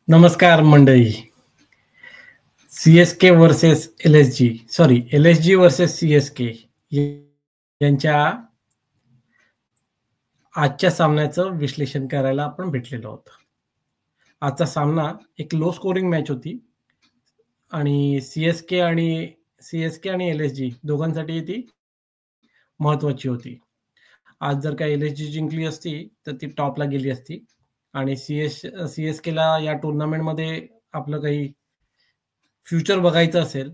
नमस्कार मंडळी. सी-एस-के versus एल-एस-जी, sorry एल-एस-जी versus सी-एस-के यांच्या आजच्या सामन्याचं विश्लेषण करायला आपण भेटलेलो आहोत. आजचा सामना एक लो स्कोरिंग मॅच होती आणि सी-एस-के आणि एल-एस-जी दोघांसाठी ती महत्वाची होती. आज जर का एल-एस-जी जिंकली असती तर ती टॉपला गेली असती आणि सी-एस-केला या टुर्नामेंटमध्ये आपलं काही फ्युचर बघायचं असेल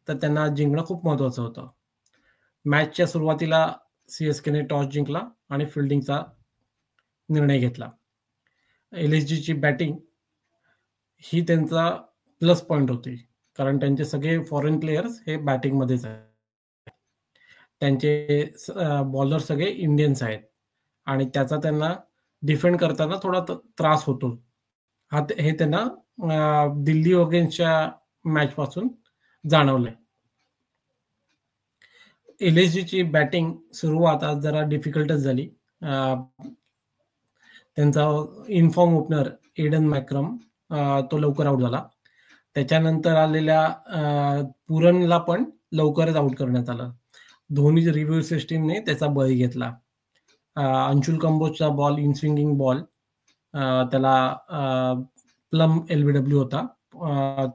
तर त्यांना जिंकणं खूप महत्वाचं होतं. मॅचच्या सुरुवातीला सी-एस-केने टॉस जिंकला आणि फिल्डिंगचा निर्णय घेतला. एल-एस-जीची बॅटिंग ही त्यांचा प्लस पॉइंट होती, कारण त्यांचे सगळे फॉरेन प्लेयर्स हे बॅटिंगमध्येच आहेत. त्यांचे बॉलर सगळे इंडियन्स आहेत आणि त्याचा त्यांना डिफेंड करताना थोडा त्रास होतो. हे त्यांना दिल्ली अगेन्स्टच्या मॅच पासून जाणवलंय. एल-एस-जीची बॅटिंग सुरुवात आज जरा डिफिकल्टच झाली. त्यांचा इनफॉर्म ओपनर एडन मॅक्रम तो लवकर आउट झाला. त्याच्यानंतर आलेल्या पुरनला पण लवकरच आउट करण्यात आलं. धोनी रिव्ह्यू सिस्टीमने त्याचा बळी घेतला. अंशुल कंबोजचा बॉल, इन स्विंगिंग बॉल, त्याला प्लम एलबीडब्ल्यू होता.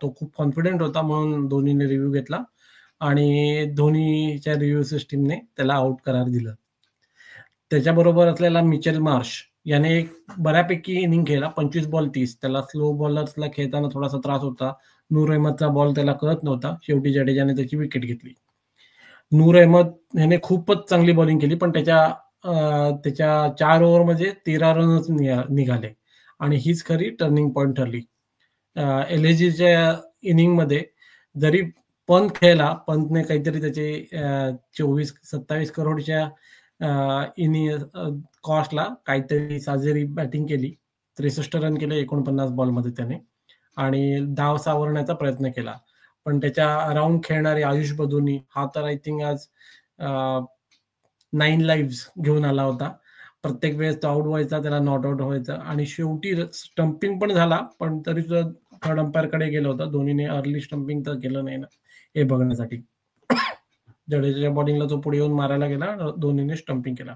तो खूप कॉन्फिडंट होता म्हणून धोनीने रिव्ह्यू घेतला आणि धोनीच्या रिव्ह्यू सिस्टीमने त्याला आउट करार दिलं. त्याच्याबरोबर असलेला मिचेल मार्श याने एक बऱ्यापैकी इनिंग खेळला, 25 बॉल 30. त्याला स्लो बॉलर्सला खेळताना थोडासा त्रास होता. नूर अहमदचा बॉल त्याला कळत नव्हता. शेवटी जडेजाने त्याची विकेट घेतली. नूर अहमद याने खूपच चांगली बॉलिंग केली, पण त्याच्या 4 ओव्हरमध्ये 13 रनच निघाले आणि हीच खरी टर्निंग पॉइंट ठरली. एल-एस-जीच्या इनिंगमध्ये जरी पंत खेळला, पंतने काहीतरी त्याचे 27 करोडच्या कॉस्टला काहीतरी साजेरी बॅटिंग केली. 63 रन केले 49 बॉलमध्ये त्याने आणि डाव सावरण्याचा प्रयत्न केला. पण त्याच्या अराउंड खेळणारे आयुष बदुनी हा तर आय थिंक आज 9 लाईव्स घेऊन आला होता. प्रत्येक वेळेस तो आउट व्हायचा, त्याला नॉट आउट व्हायचं आणि शेवटी स्टंपिंग पण झाला, पण तरी सुद्धा थर्ड अंपायरकडे गेला होता. धोनीने अर्ली स्टंपिंग तर केलं नाही ना हे बघण्यासाठी. जडेजाच्या बॉलिंगला तो पुढे येऊन मारायला गेला, धोनीने स्टंपिंग केला.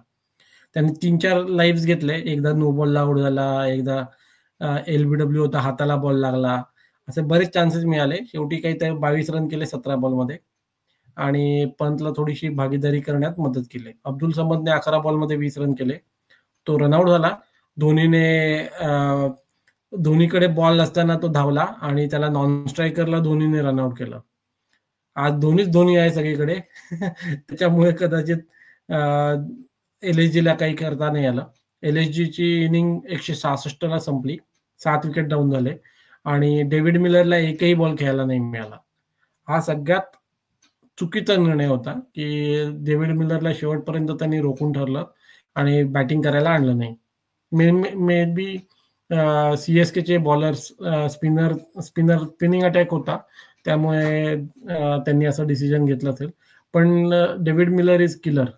त्याने 3-4 लाईव्स घेतले. एकदा नो बॉलला आउट झाला, एकदा एलबीडब्ल्यू होता, हाताला बॉल लागला, असे बरेच चान्सेस मिळाले. शेवटी काही ते 22 रन केले 17 बॉलमध्ये आणि पंतला थोडीशी भागीदारी करण्यात मदत केली. अब्दुल समदने 11 बॉलमध्ये 20 रन केले. तो रनआउट झाला. धोनीकडे बॉल असताना तो धावला आणि त्याला नॉन स्ट्रायकरला धोनीने रनआउट केलं. आज धोनी आहे सगळीकडे. त्याच्यामुळे कदाचित एल-एस-जीला काही करता नाही आलं. एल-एस-जीची इनिंग 166 ला संपली. 7 विकेट डाऊन झाले आणि डेव्हिड मिलरला एकही बॉल खेळायला नाही मिळाला. हा सगळ्यात चुकीचा निर्णय होता की डेव्हिड मिलरला शेवटपर्यंत त्यांनी रोखून ठरलं आणि बॅटिंग करायला आणलं नाही. मे बी सी-एस-केचे बॉलर्स स्पिनिंग अटॅक होता, त्यामुळे त्यांनी असं डिसिजन घेतलं असेल. पण डेव्हिड मिलर इज किलर.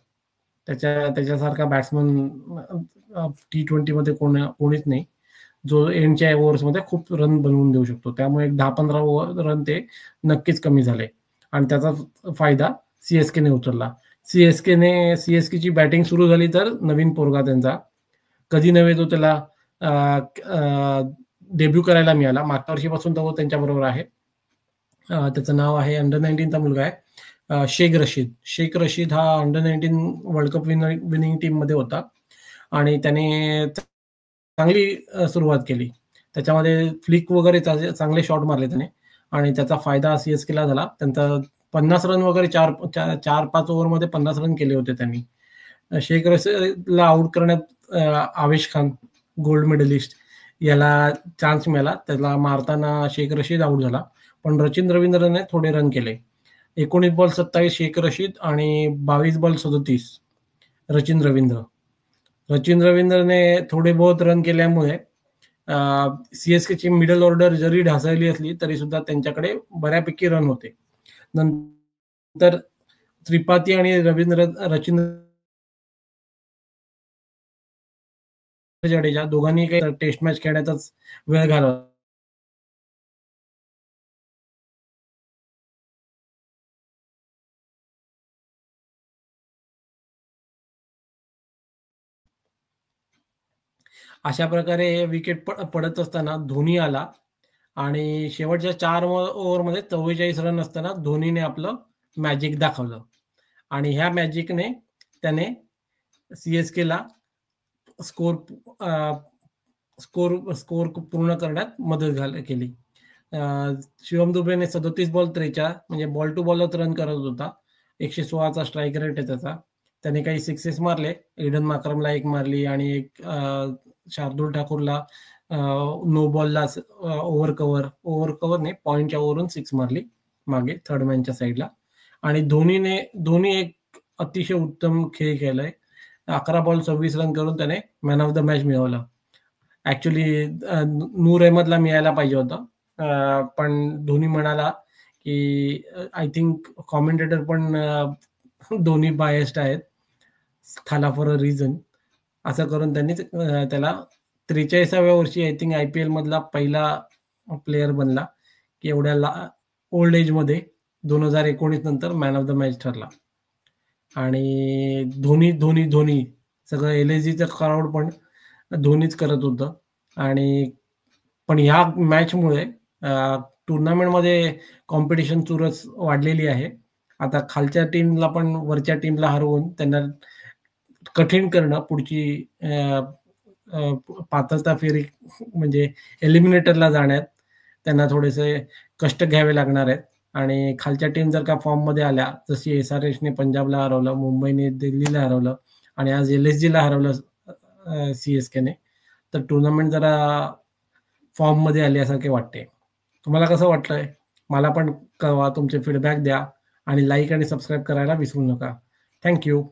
त्याच्यासारखा बॅट्समन T20 मध्ये कोणीच नाही, जो एंडच्या ओव्हर्समध्ये खूप रन बनवून देऊ शकतो. त्यामुळे 10-15 रन ते नक्कीच कमी झाले आणि त्याचा फायदा सी-एस-केने उचलला. सी-एस-केची बॅटिंग सुरू झाली तर नवीन पोरगा त्यांचा, कधी नव्हे तो त्याला डेब्यू करायला मिळाला. मागच्या वर्षीपासून तो त्यांच्याबरोबर आहे. त्याचं नाव आहे, अंडर 19चा मुलगा आहे, शेख रशीद हा under 19 world cup winning team मध्ये होता आणि त्याने चांगली सुरुवात केली. त्याच्यामध्ये फ्लिक वगैरे चांगले शॉट मारले त्याने आणि त्याचा फायदा सी-एस-केला झाला. त्यांचा 50 रन वगैरे 4-5 ओव्हरमध्ये 50 रन केले होते त्यांनी. शेख रशीदला आउट करण्यात आवेश खान, गोल्ड मेडलिस्ट, याला चान्स मिळाला. त्याला मारताना शेख रशीद आउट झाला, पण रचिन रवींद्रने थोडे रन केले. 19 बॉल 27 शेख रशीद आणि 22 बॉल 37 रचिन रवींद्रने थोडे बहुत रन केल्यामुळे सी-एस-केची मिडल ऑर्डर जरी ढासळली असली तरी सुद्धा त्यांच्याकडे बऱ्यापैकी रन होते. नंतर त्रिपाठी आणि रचिन जडेजा दोघांनी काही टेस्ट मॅच खेळण्याचाच वेळ घालवला. अशा प्रकारे विकेट पडत असताना धोनी आला आणि शेवटच्या 4 ओव्हरमध्ये 44 रन असताना धोनीने आपलं मॅजिक दाखवलं आणि ह्या मॅजिकने त्याने सीएसकेला स्कोर स्कोर स्कोर पूर्ण करण्यात मदत केली. शिवम दुबेने 37 बॉल 43 म्हणजे बॉल टू बॉलच रन करत होता. 116चा स्ट्राईक रेट आहे त्याचा. त्याने काही सिक्सेस मारले. एडन माक्रमला एक मारली आणि एक शार्दुल ठाकूरला नो बॉलला ओव्हर कव्हर ने पॉईंटच्या वरून 6 मारली मागे थर्ड मॅनच्या साईडला. आणि धोनी एक अतिशय उत्तम खेळ केलाय. 11 बॉल 26 रन करून त्याने मॅन ऑफ द मॅच मिळवलं. ऍक्च्युली नूर अहमदला मिळायला पाहिजे होतं, पण धोनी म्हणाला की आय थिंक कॉमेंटेटर पण दोन्ही बायस्ड आहेत, थाला फॉर अ रिझन, असं करून त्यांनी त्याला 43व्या वर्षी आय थिंक IPL मधला पहिला प्लेयर बनला की एवढ्या ओल्ड एज मध्ये 2019 नंतर मॅन ऑफ द मॅच ठरला. आणि धोनी सगळं LSGचं क्राऊड पण धोनीच करत होतं. आणि पण ह्या मॅचमुळे टुर्नामेंटमध्ये कॉम्पिटिशन चुरस वाढलेली आहे. आता खालच्या टीमला पण वरच्या टीमला हरवून त्यांना कठीण करणं पुढची पात्रता फेरी म्हणजे एलिमिनेटरला जाण्यात त्यांना थोडेसे कष्ट घ्यावे लागणार आहेत. आणि खालच्या टीम जर का फॉर्ममध्ये आल्या, जशी SRHने पंजाबला हरवलं, मुंबईने दिल्लीला हरवलं आणि आज LSGला हरवलं CSKने, तर टुर्नामेंट जरा फॉर्ममध्ये आल्यासारखे वाटते. तुम्हाला कसं वाटलंय? मला पण कळवा, तुमचे फीडबॅक द्या आणि लाईक आणि सबस्क्राईब करायला विसरू नका. थँक्यू.